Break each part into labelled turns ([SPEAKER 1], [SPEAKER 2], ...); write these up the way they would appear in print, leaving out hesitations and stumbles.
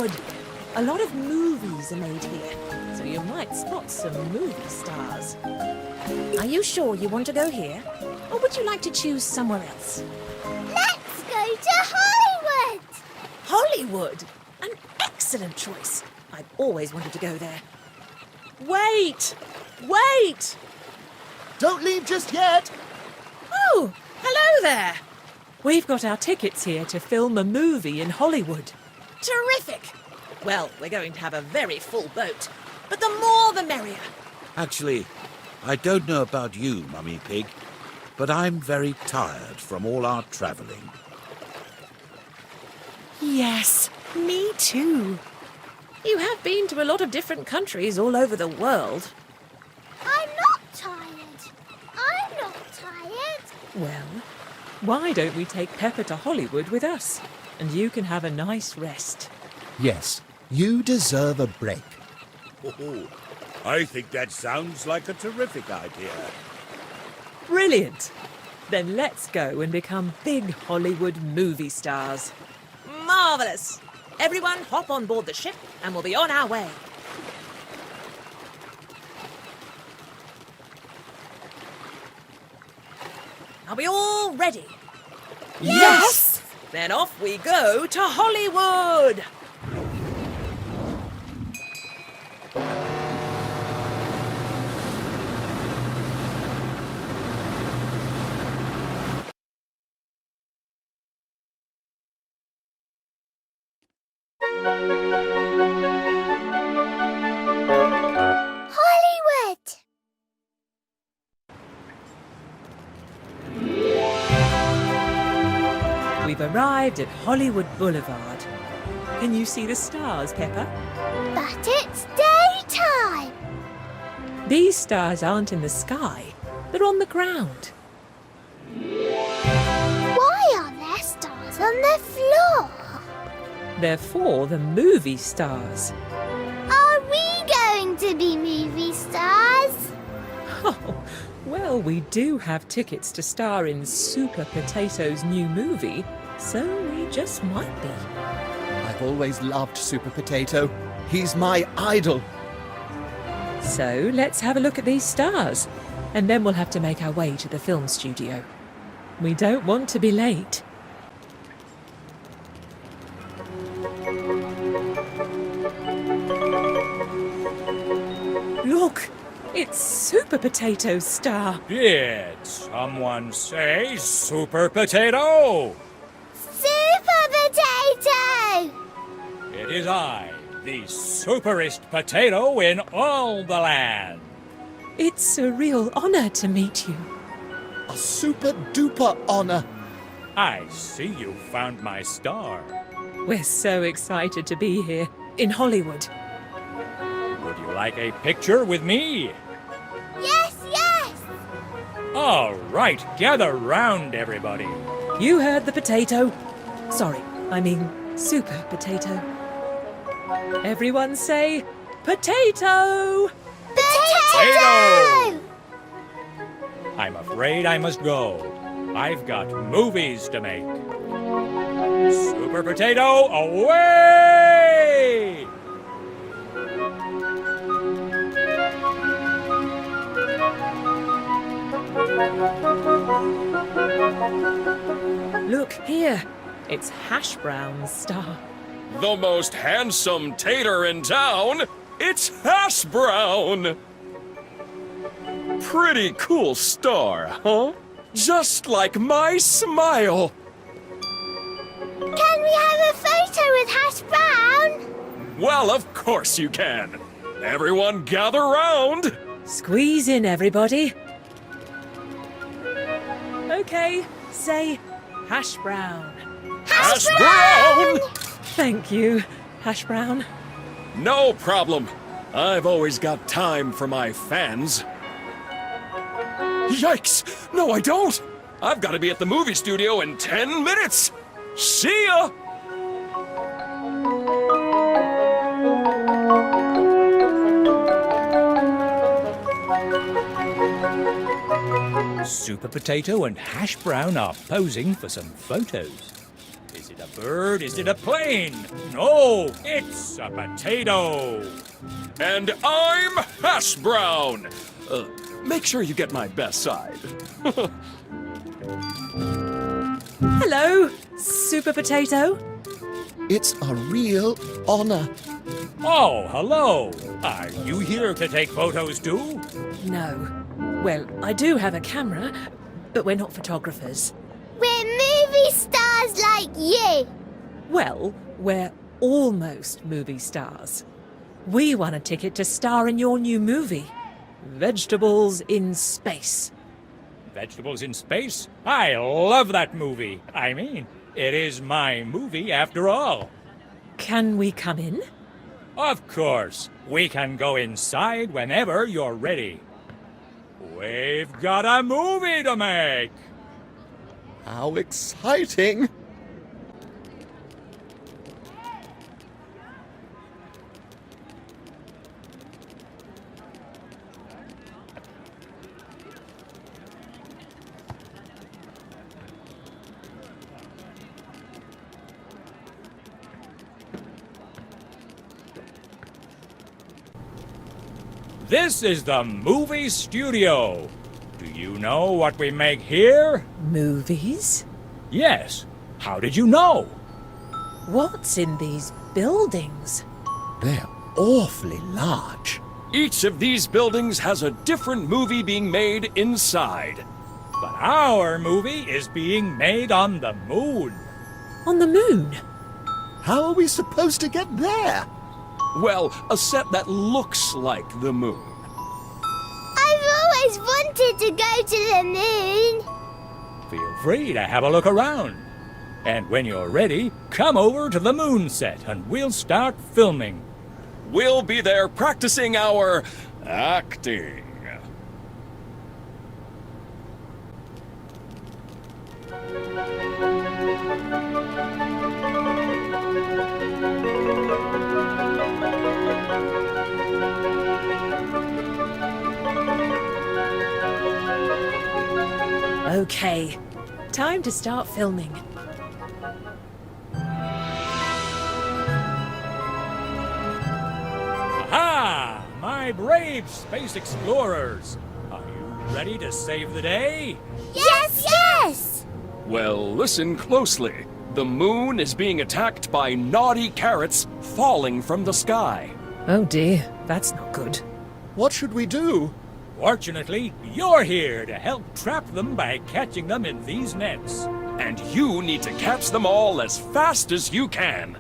[SPEAKER 1] Hollywood. A lot of movies are made here, so you might spot some movie stars. Are you sure you want to go here? Or would you like to choose somewhere else?
[SPEAKER 2] Let's go to Hollywood!
[SPEAKER 1] Hollywood? An excellent choice. I've always wanted to go there. Wait! Wait!
[SPEAKER 3] Don't leave just yet!
[SPEAKER 1] Oh, hello there! We've got our tickets here to film a movie in Hollywood. Terrific! Well, we're going to have a very full boat, but the more the merrier.
[SPEAKER 4] Actually, I don't know about you, Mummy Pig, but I'm very tired from all our travelling.
[SPEAKER 1] Yes, me too. You have been to a lot of different countries all over the world.
[SPEAKER 2] I'm not tired. I'm not tired.
[SPEAKER 1] Well, why don't we take Peppa to Hollywood with us? And you can have a nice rest.
[SPEAKER 3] Yes, you deserve a break.
[SPEAKER 4] Oh, I think that sounds like a terrific idea.
[SPEAKER 1] Brilliant! Then let's go and become big Hollywood movie stars. Marvellous! Everyone hop on board the ship and we'll be on our way. Are we all ready?
[SPEAKER 3] Yes!
[SPEAKER 1] Then off we go to Hollywood!
[SPEAKER 2] Hollywood!
[SPEAKER 1] We've arrived at Hollywood Boulevard. Can you see the stars, Peppa?
[SPEAKER 2] But it's daytime!
[SPEAKER 1] These stars aren't in the sky. They're on the ground.
[SPEAKER 2] Why are there stars on the floor?
[SPEAKER 1] They're for the movie stars.
[SPEAKER 2] Are we going to be movie stars?
[SPEAKER 1] Oh, well, we do have tickets to star in Super Potato's new movie, so we just might be.
[SPEAKER 3] I've always loved Super Potato. He's my idol.
[SPEAKER 1] So let's have a look at these stars, and then we'll have to make our way to the film studio. We don't want to be late. Look, it's Super Potato's star.
[SPEAKER 5] Did someone say Super Potato?
[SPEAKER 2] Super Potato!
[SPEAKER 5] It is I, the superest potato in all the land.
[SPEAKER 1] It's a real honor to meet you.
[SPEAKER 3] A super duper honor.
[SPEAKER 5] I see you found my star.
[SPEAKER 1] We're so excited to be here in Hollywood.
[SPEAKER 5] Would you like a picture with me?
[SPEAKER 2] Yes, yes!
[SPEAKER 5] All right, gather round, everybody.
[SPEAKER 1] You heard the potato. Sorry, I mean Super Potato. Everyone say potato!
[SPEAKER 2] Potato!
[SPEAKER 5] I'm afraid I must go. I've got movies to make. Super Potato, away!
[SPEAKER 1] Look here, it's Hash Brown's star.
[SPEAKER 6] The most handsome tater in town, it's Hash Brown! Pretty cool star, huh? Just like my smile!
[SPEAKER 2] Can we have a photo with Hash Brown?
[SPEAKER 6] Well, of course you can! Everyone gather round!
[SPEAKER 1] Squeeze in, everybody. Okay, say Hash Brown.
[SPEAKER 6] Hash Brown!
[SPEAKER 1] Thank you, Hash Brown.
[SPEAKER 6] No problem. I've always got time for my fans. Yikes! No, I don't! I've got to be at the movie studio in 10 minutes! See ya!
[SPEAKER 5] Super Potato and Hash Brown are posing for some photos. Is it a bird? Is it a plane? No, it's a potato.
[SPEAKER 6] And I'm Hash Brown. Make sure you get my best side.
[SPEAKER 1] Hello, Super Potato.
[SPEAKER 3] It's a real honor.
[SPEAKER 5] Oh, hello. Are you here to take photos too?
[SPEAKER 1] No. Well, I do have a camera, but we're not photographers.
[SPEAKER 2] We're movie stars like you.
[SPEAKER 1] Well, we're almost movie stars. We won a ticket to star in your new movie, Vegetables in Space.
[SPEAKER 5] Vegetables in Space? I love that movie. I mean, it is my movie after all.
[SPEAKER 1] Can we come in?
[SPEAKER 5] Of course. We can go inside whenever you're ready. We've got a movie to make.
[SPEAKER 3] How exciting!
[SPEAKER 5] This is the movie studio. Do you know what we make here?
[SPEAKER 1] Movies?
[SPEAKER 5] Yes. How did you know?
[SPEAKER 1] What's in these buildings?
[SPEAKER 3] They're awfully large.
[SPEAKER 6] Each of these buildings has a different movie being made inside.
[SPEAKER 5] But our movie is being made on the moon.
[SPEAKER 1] On the moon?
[SPEAKER 3] How are we supposed to get there?
[SPEAKER 6] Well, a set that looks like the moon.
[SPEAKER 2] I've always wanted to go to the moon.
[SPEAKER 5] Feel free to have a look around. And when you're ready, come over to the moon set and we'll start filming.
[SPEAKER 6] We'll be there practicing our acting.
[SPEAKER 1] Okay, time to start filming.
[SPEAKER 5] Aha! My brave space explorers! Are you ready to save the day?
[SPEAKER 2] Yes, yes!
[SPEAKER 6] Well, listen closely. The moon is being attacked by naughty carrots falling from the sky.
[SPEAKER 1] Oh dear, that's not good.
[SPEAKER 3] What should we do?
[SPEAKER 5] Fortunately, you're here to help trap them by catching them in these nets.
[SPEAKER 6] And you need to catch them all as fast as you can.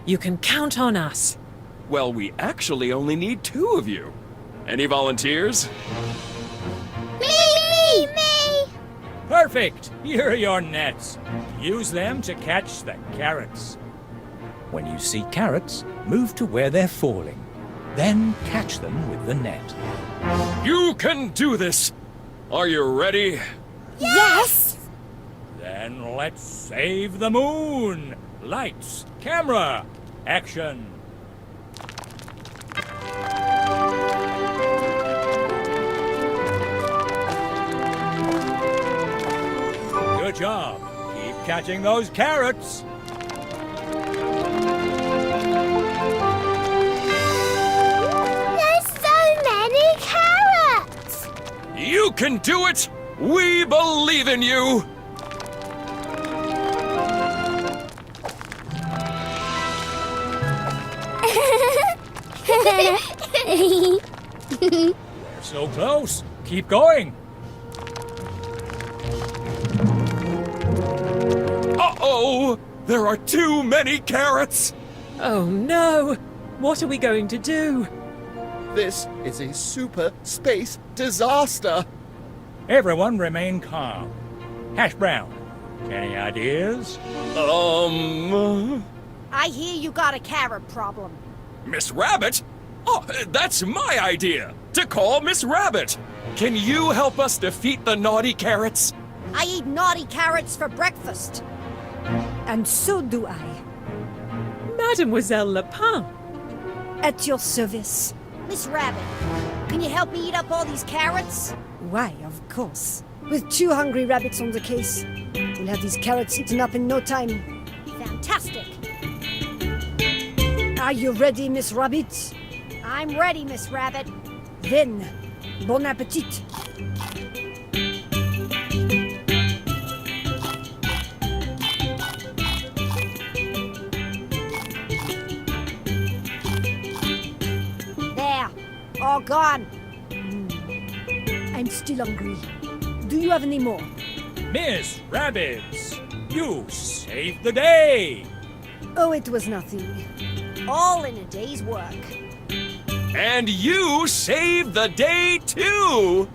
[SPEAKER 1] You can count on us.
[SPEAKER 6] Well, we actually only need 2 of you. Any volunteers?
[SPEAKER 2] Me!
[SPEAKER 5] Perfect! Here are your nets. Use them to catch the carrots. When you see carrots, move to where they're falling. Then catch them with the net.
[SPEAKER 6] You can do this! Are you ready?
[SPEAKER 2] Yes!
[SPEAKER 5] Then let's save the moon! Lights, camera, action! Good job. Keep catching those carrots.
[SPEAKER 2] There's so many carrots!
[SPEAKER 6] You can do it! We believe in you!
[SPEAKER 5] We're so close. Keep going.
[SPEAKER 6] Uh-oh! There are too many carrots!
[SPEAKER 1] Oh no! What are we going to do?
[SPEAKER 3] This is a super space disaster.
[SPEAKER 5] Everyone remain calm. Hash Brown, any ideas?
[SPEAKER 7] I hear you got a carrot problem.
[SPEAKER 6] Miss Rabbit? Oh, that's my idea! To call Miss Rabbit! Can you help us defeat the naughty carrots?
[SPEAKER 7] I eat naughty carrots for breakfast. And so do I.
[SPEAKER 1] Mademoiselle Lapin.
[SPEAKER 7] At your service. Miss Rabbit, can you help me eat up all these carrots? Why, of course. With 2 hungry rabbits on the case, we'll have these carrots eaten up in no time. fantastic. Are you ready, Miss Rabbit? I'm ready, Miss Rabbit. Then, bon appetit. There, all gone. I'm still hungry. Do you have any more?
[SPEAKER 5] Miss Rabbits, you saved the day.
[SPEAKER 7] Oh, it was nothing. All in a day's work.
[SPEAKER 6] And you saved the day too!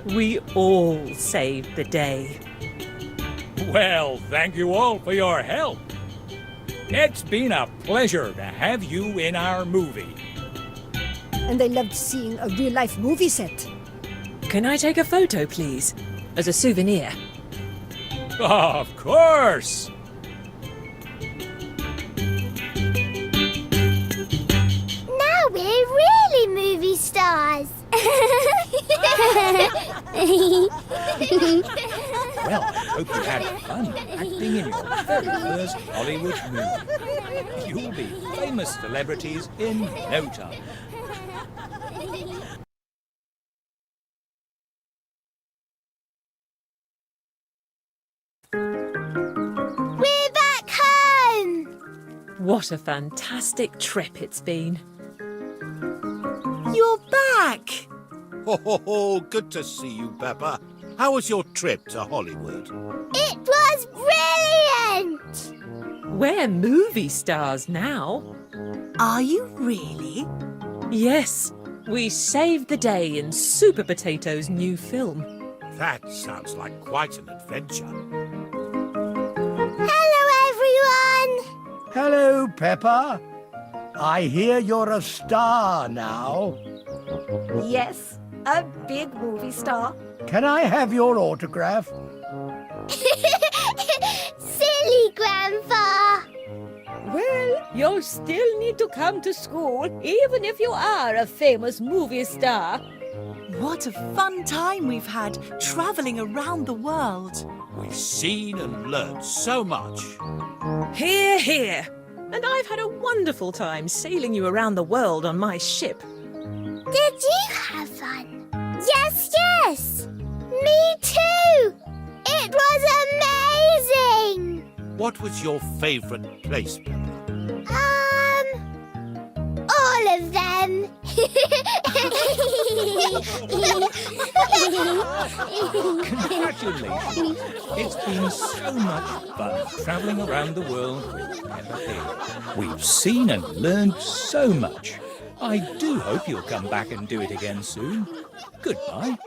[SPEAKER 1] We all saved the day.
[SPEAKER 5] Well, thank you all for your help. It's been a pleasure to have you in our movie.
[SPEAKER 7] And I loved seeing a real-life movie set.
[SPEAKER 1] Can I take a photo, please? As a souvenir.
[SPEAKER 5] Of course.
[SPEAKER 2] Now we're really movie stars.
[SPEAKER 5] Well, I hope you had fun acting in your very first Hollywood movie. You'll be famous celebrities in no time.
[SPEAKER 2] We're back home.
[SPEAKER 1] What a fantastic trip it's been.
[SPEAKER 8] You're back!
[SPEAKER 4] Ho, ho, ho, good to see you, Peppa. How was your trip to Hollywood?
[SPEAKER 2] It was brilliant.
[SPEAKER 1] We're movie stars now.
[SPEAKER 8] Are you really?
[SPEAKER 1] Yes, we saved the day in Super Potato's new film.
[SPEAKER 4] That sounds like quite an adventure.
[SPEAKER 2] Hello, everyone.
[SPEAKER 9] Hello, Peppa. I hear you're a star now.
[SPEAKER 7] Yes, a big movie star.
[SPEAKER 9] Can I have your autograph?
[SPEAKER 2] Silly, Grandpa.
[SPEAKER 10] Well, you'll still need to come to school, even if you are a famous movie star.
[SPEAKER 8] What a fun time we've had travelling around the world.
[SPEAKER 4] We've seen and learned so much.
[SPEAKER 1] Hear, hear. And I've had a wonderful time sailing you around the world on my ship.
[SPEAKER 2] Did you have fun? Yes, yes. Me too. It was amazing.
[SPEAKER 4] What was your favourite place, Peppa?
[SPEAKER 2] All of them.
[SPEAKER 5] Congratulations. It's been so much fun travelling around the world with Peppa Pig. We've seen and learned so much. I do hope you'll come back and do it again soon. Goodbye.